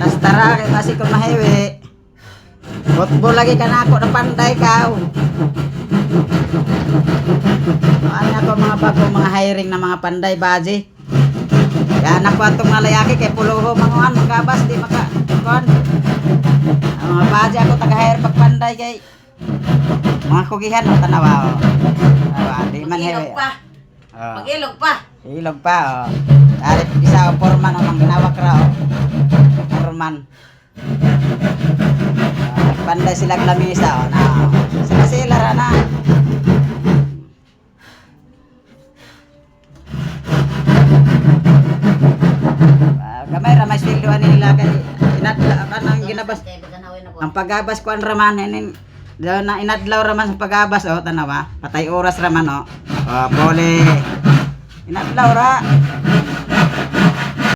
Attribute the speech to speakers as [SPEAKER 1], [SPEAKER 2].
[SPEAKER 1] Nastara kay kasi kung mahiwi. Botbo lagi ka na ako na panday ka. Ano ako mga bago mga hiring na mga panday baji. Yan ako atong malayaki kay puluho mga magabas di maka kon. Mga baji ako taga-hire pag panday kay mga kugihan o tanawa o. Di man hiwi.
[SPEAKER 2] Mag-ilog pa.
[SPEAKER 1] Ilog pa o. Dari bisa o porman o mang ginawak ra o. Porman. Panday sila lamisa o na. Sila ra na. Gamay ra may sweldo nila kay inadla kanang ginabas. Ang pagabas ko ang raman inin na inadlaw raman sa pagabas o tanawa. Patay oras raman o. Pole. Inadlaw ra.